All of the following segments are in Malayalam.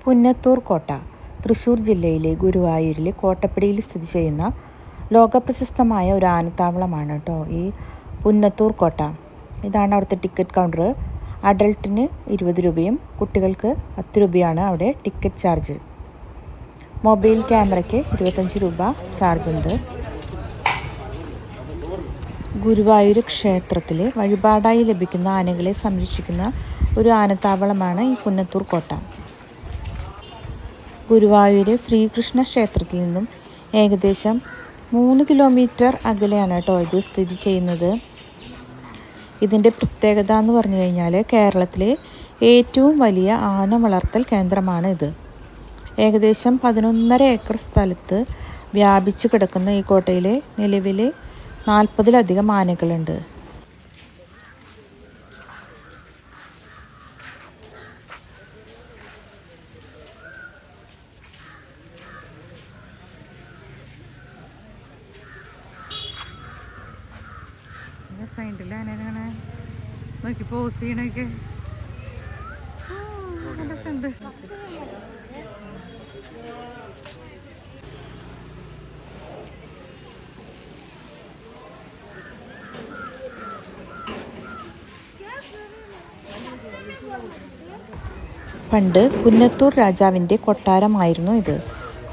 പുന്നത്തൂർ കോട്ട തൃശ്ശൂർ ജില്ലയിലെ ഗുരുവായൂരിലെ കോട്ടപ്പടിയിൽ സ്ഥിതി ചെയ്യുന്ന ലോകപ്രശസ്തമായ ഒരു ആനത്താവളമാണ് കേട്ടോ ഈ പുന്നത്തൂർ കോട്ട. ഇതാണ് അവിടുത്തെ ടിക്കറ്റ് കൗണ്ടർ. അഡൾട്ടിന് 20 രൂപയും കുട്ടികൾക്ക് 10 രൂപയാണ് അവിടെ ടിക്കറ്റ് ചാർജ്. മൊബൈൽ ക്യാമറയ്ക്ക് 25 രൂപ ചാർജ് ഉണ്ട്. ഗുരുവായൂർ ക്ഷേത്രത്തിൽ വഴിപാടായി ലഭിക്കുന്ന ആനകളെ സംരക്ഷിക്കുന്ന ഒരു ആനത്താവളമാണ് ഈ പുന്നത്തൂർ കോട്ട. ഗുരുവായൂർ ശ്രീകൃഷ്ണ ക്ഷേത്രത്തിൽ നിന്നും ഏകദേശം 3 കിലോമീറ്റർ അകലെയാണ് കേട്ടോ ഇത് സ്ഥിതി ചെയ്യുന്നത്. ഇതിൻ്റെ പ്രത്യേകത എന്ന് പറഞ്ഞു കഴിഞ്ഞാൽ കേരളത്തിലെ ഏറ്റവും വലിയ ആന വളർത്തൽ കേന്ദ്രമാണ് ഇത്. ഏകദേശം 11.5 ഏക്കർ സ്ഥലത്ത് വ്യാപിച്ചു കിടക്കുന്ന ഈ കോട്ടയിൽ നിലവിൽ 40-ലധികം ആനകളുണ്ട്. സൈഡിൽ ആനകളാണ് നോക്കി പോസ് ചെയ്യണൊക്കെ ഉണ്ട്. പണ്ട് പുന്നത്തൂർ രാജാവിൻ്റെ കൊട്ടാരമായിരുന്നു ഇത്.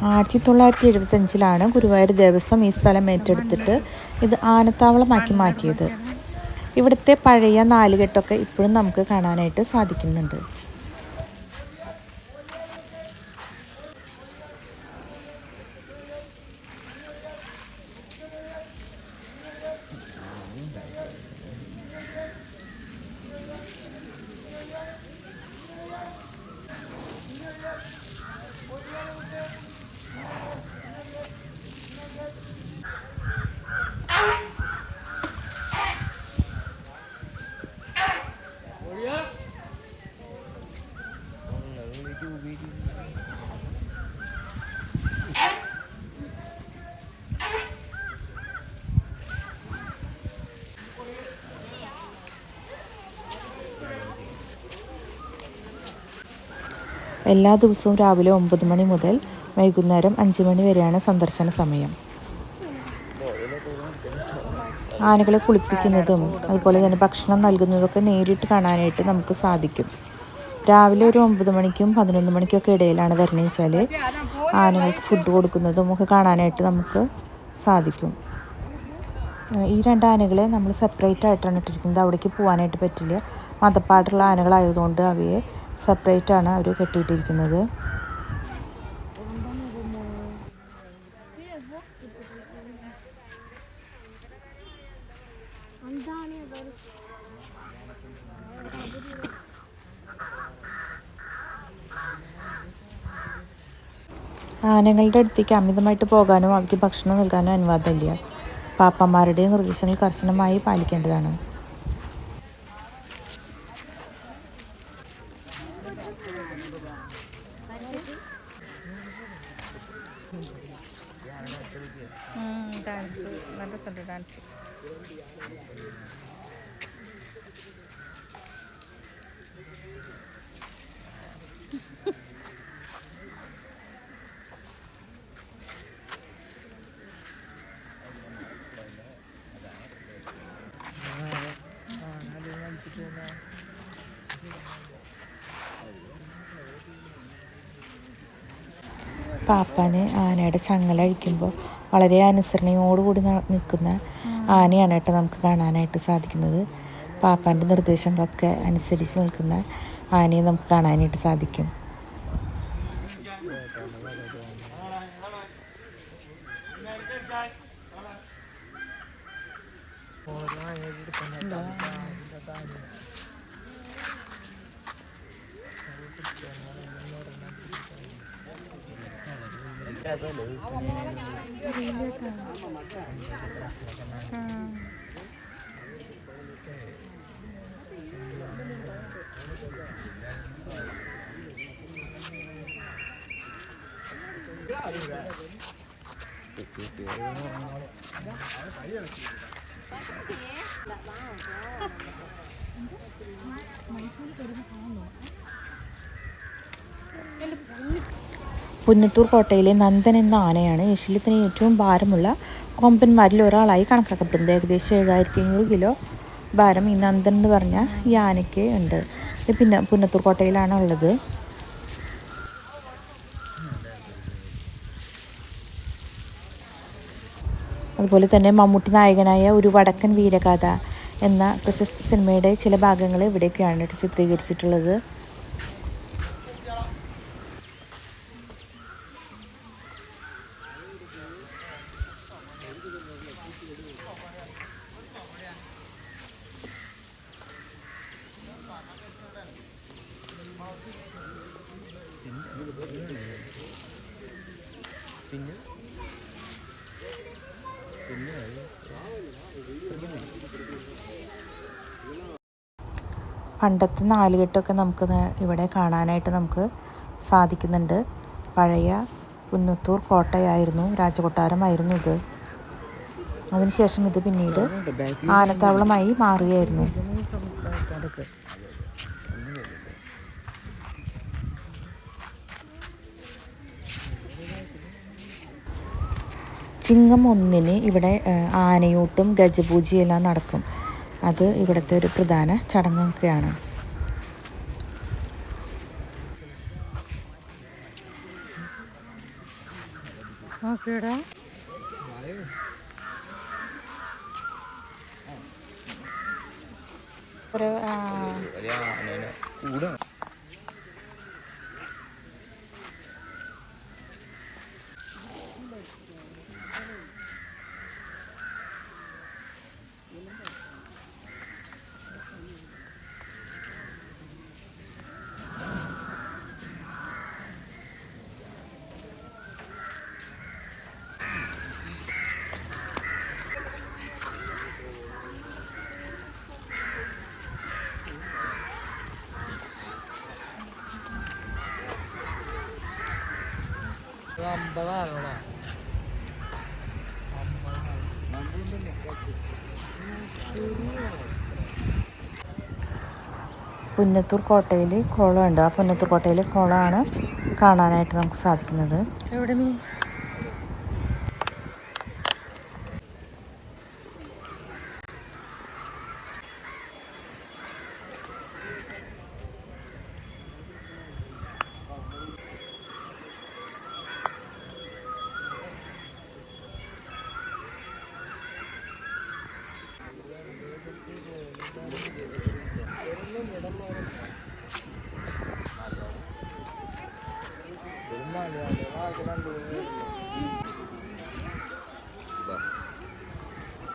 1975-ലാണ് ഗുരുവായൂർ ദേവസ്വം ഈ സ്ഥലം ഏറ്റെടുത്തിട്ട് ഇത് ആനത്താവളമാക്കി മാറ്റിയത്. ഇവിടുത്തെ പഴയ നാലുകെട്ടൊക്കെ ഇപ്പോഴും നമുക്ക് കാണാനായിട്ട് സാധിക്കുന്നുണ്ട്. എല്ലാ ദിവസവും രാവിലെ 9 മണി മുതൽ വൈകുന്നേരം 5 മണി വരെയാണ് സന്ദർശന സമയം. ആനകളെ കുളിപ്പിക്കുന്നതും അതുപോലെ തന്നെ ഭക്ഷണം നൽകുന്നതൊക്കെ നേരിട്ട് കാണാനായിട്ട് നമുക്ക് സാധിക്കും. രാവിലെ ഒരു 9 മണിക്കും 11 മണിക്കൊക്കെ ഇടയിലാണ് വരണമെന്ന് വെച്ചാൽ ആനകൾക്ക് ഫുഡ് കൊടുക്കുന്നതും ഒക്കെ കാണാനായിട്ട് നമുക്ക് സാധിക്കും. ഈ 2 ആനകളെ നമ്മൾ സെപ്പറേറ്റ് ആയിട്ടാണ് ഇട്ടിരിക്കുന്നത്. അവിടേക്ക് പോകാനായിട്ട് പറ്റില്ല. മതപ്പാടുള്ള ആനകളായതുകൊണ്ട് അവയെ സെപ്പറേറ്റ് ആണ് അവർ കെട്ടിയിട്ടിരിക്കുന്നത്. ആനകളുടെ അടുത്തേക്ക് അമിതമായിട്ട് പോകാനോ അവയ്ക്ക് ഭക്ഷണം നൽകാനോ അനുവാദമില്ല. പാപ്പന്മാരുടെ നിർദ്ദേശങ്ങൾ കർശനമായി പാലിക്കേണ്ടതാണ്. പാപ്പാന് ആനയുടെ ചങ്ങല അഴിക്കുമ്പോൾ വളരെ അനുസരണയോടുകൂടി നിൽക്കുന്ന ആനയാണ് കേട്ടോ നമുക്ക് കാണാനായിട്ട് സാധിക്കുന്നത്. പാപ്പാൻ്റെ നിർദ്ദേശങ്ങളൊക്കെ അനുസരിച്ച് നിൽക്കുന്ന ആനയെ നമുക്ക് കാണാനായിട്ട് സാധിക്കും. പുന്നത്തൂർ കോട്ടയിലെ നന്ദൻ എന്ന ആനയാണ് ഏഷ്യയിലെ തന്നെ ഏറ്റവും ഭാരമുള്ള കൊമ്പന്മാരിൽ ഒരാളായി കണക്കാക്കപ്പെടുന്നത്. ഏകദേശം 7500 കിലോ ഭാരം ഈ നന്ദൻ എന്ന് പറഞ്ഞ ഈ ആനയ്ക്ക് ഉണ്ട്. ഇത് പിന്നെ പുന്നത്തൂർ കോട്ടയിലാണ് ഉള്ളത്. അതുപോലെ തന്നെ മമ്മൂട്ടി നായകനായ ഒരു വടക്കൻ വീരഗാഥ എന്ന പ്രശസ്ത സിനിമയുടെ ചില ഭാഗങ്ങൾ ഇവിടേക്കാണ് ചിത്രീകരിച്ചിട്ടുള്ളത്. പണ്ടത്തെ നാലുകെട്ടൊക്കെ നമുക്ക് ഇവിടെ കാണാനായിട്ട് നമുക്ക് സാധിക്കുന്നുണ്ട്. പഴയ പുന്നത്തൂർ കോട്ടയായിരുന്നു, രാജകൊട്ടാരമായിരുന്നു ഇത്. അതിനുശേഷം ഇത് പിന്നീട് ആനത്താവളമായി മാറുകയായിരുന്നു. ചിങ്ങം 1 ഇവിടെ ആനയൂട്ടും ഗജപൂജയെല്ലാം നടക്കും. അത് ഇവിടുത്തെ ഒരു പ്രധാന ചടങ്ങൊക്കെയാണ്. പുന്നത്തൂർ കോട്ടയിൽ കുളമുണ്ട്. ആ പുന്നത്തൂർ കോട്ടയിലെ കുളമാണ് കാണാനായിട്ട് നമുക്ക് സാധിക്കുന്നത്. എവിടെ മീൻ